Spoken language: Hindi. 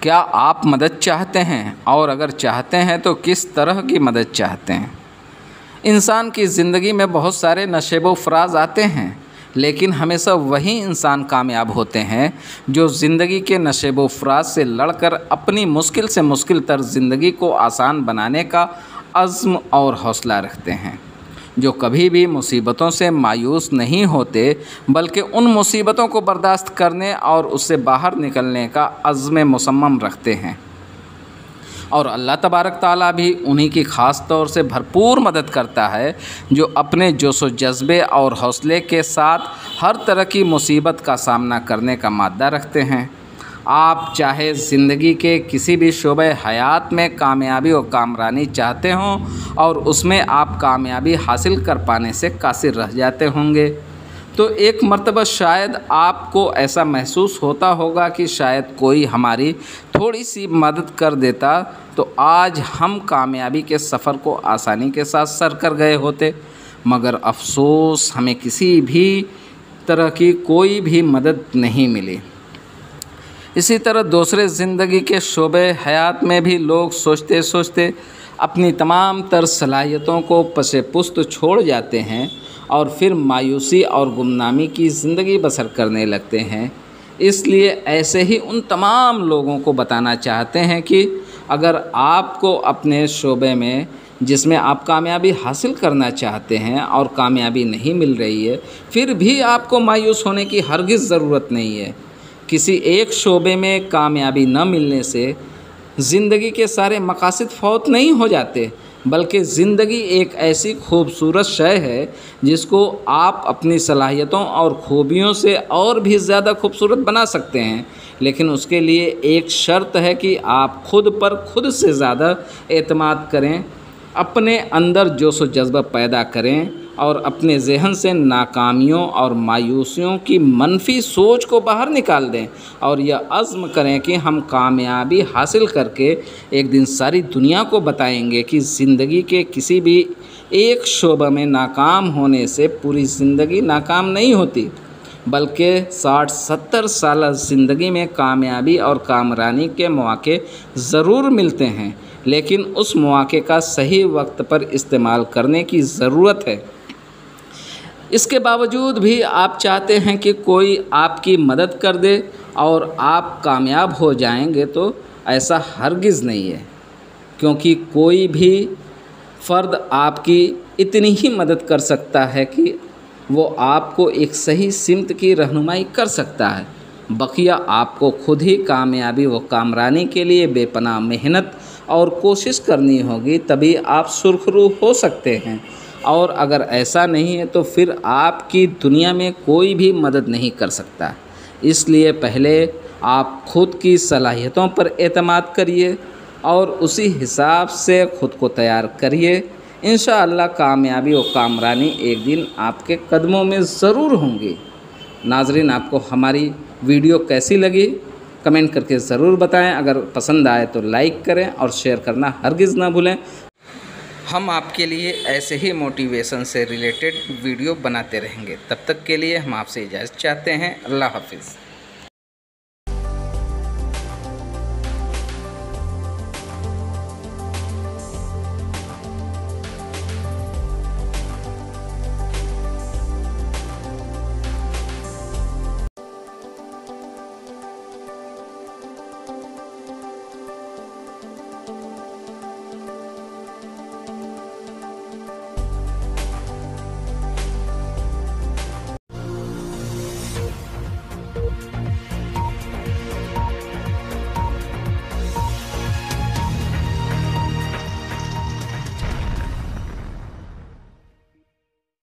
क्या आप मदद चाहते हैं, और अगर चाहते हैं तो किस तरह की मदद चाहते हैं? इंसान की ज़िंदगी में बहुत सारे नशेबो फ़राज़ आते हैं, लेकिन हमेशा वही इंसान कामयाब होते हैं जो ज़िंदगी के नशेबो फ़राज़ से लड़कर अपनी मुश्किल से मुश्किल तर ज़िंदगी को आसान बनाने का अज़्म और हौसला रखते हैं, जो कभी भी मुसीबतों से मायूस नहीं होते बल्कि उन मुसीबतों को बर्दाश्त करने और उससे बाहर निकलने का अज़्म मुसम्मम रखते हैं। और अल्लाह तबारक ताला भी उन्हीं की ख़ास तौर से भरपूर मदद करता है जो अपने जोश व जज्बे और हौसले के साथ हर तरह की मुसीबत का सामना करने का मादा रखते हैं। आप चाहे ज़िंदगी के किसी भी शोबे हयात में कामयाबी और कामरानी चाहते हों और उसमें आप कामयाबी हासिल कर पाने से कासिर रह जाते होंगे, तो एक मर्तबा शायद आपको ऐसा महसूस होता होगा कि शायद कोई हमारी थोड़ी सी मदद कर देता तो आज हम कामयाबी के सफ़र को आसानी के साथ सर कर गए होते। मगर अफसोस, हमें किसी भी तरह की कोई भी मदद नहीं मिली। इसी तरह दूसरे ज़िंदगी के शोबे हयात में भी लोग सोचते सोचते अपनी तमाम तर सलाहियतों को पसे पुस्त छोड़ जाते हैं और फिर मायूसी और गुमनामी की ज़िंदगी बसर करने लगते हैं। इसलिए ऐसे ही उन तमाम लोगों को बताना चाहते हैं कि अगर आपको अपने शोबे में जिसमें आप कामयाबी हासिल करना चाहते हैं और कामयाबी नहीं मिल रही है, फिर भी आपको मायूस होने की हरगिज़ ज़रूरत नहीं है। किसी एक शोबे में कामयाबी न मिलने से ज़िंदगी के सारे मकासद फौत नहीं हो जाते, बल्कि ज़िंदगी एक ऐसी खूबसूरत शय है जिसको आप अपनी सलाहियतों और खूबियों से और भी ज़्यादा खूबसूरत बना सकते हैं। लेकिन उसके लिए एक शर्त है कि आप खुद पर खुद से ज़्यादा एतमाद करें, अपने अंदर जोश व जज्बा पैदा करें और अपने ज़हन से नाकामियों और मायूसियों की मनफी सोच को बाहर निकाल दें और यह अज़्म करें कि हम कामयाबी हासिल करके एक दिन सारी दुनिया को बताएंगे कि ज़िंदगी के किसी भी एक शोबे में नाकाम होने से पूरी ज़िंदगी नाकाम नहीं होती, बल्कि 60-70 साल ज़िंदगी में कामयाबी और कामरानी के मौके ज़रूर मिलते हैं, लेकिन उस मौके का सही वक्त पर इस्तेमाल करने की ज़रूरत है। इसके बावजूद भी आप चाहते हैं कि कोई आपकी मदद कर दे और आप कामयाब हो जाएंगे, तो ऐसा हरगिज़ नहीं है, क्योंकि कोई भी फ़र्द आपकी इतनी ही मदद कर सकता है कि वो आपको एक सही सिमत की रहनुमाई कर सकता है। बकिया आपको खुद ही कामयाबी व कामरानी के लिए बेपनाह मेहनत और कोशिश करनी होगी, तभी आप सुरखरू हो सकते हैं। और अगर ऐसा नहीं है तो फिर आपकी दुनिया में कोई भी मदद नहीं कर सकता। इसलिए पहले आप खुद की सलाहियतों पर एतमाद करिए और उसी हिसाब से खुद को तैयार करिए। इंशाअल्लाह कामयाबी और कामरानी एक दिन आपके कदमों में ज़रूर होंगी। नाज़रीन, आपको हमारी वीडियो कैसी लगी कमेंट करके ज़रूर बताएं। अगर पसंद आए तो लाइक करें और शेयर करना हरगिज़ ना भूलें। हम आपके लिए ऐसे ही मोटिवेशन से रिलेटेड वीडियो बनाते रहेंगे। तब तक के लिए हम आपसे इजाज़त चाहते हैं। अल्लाह हाफ़िज़।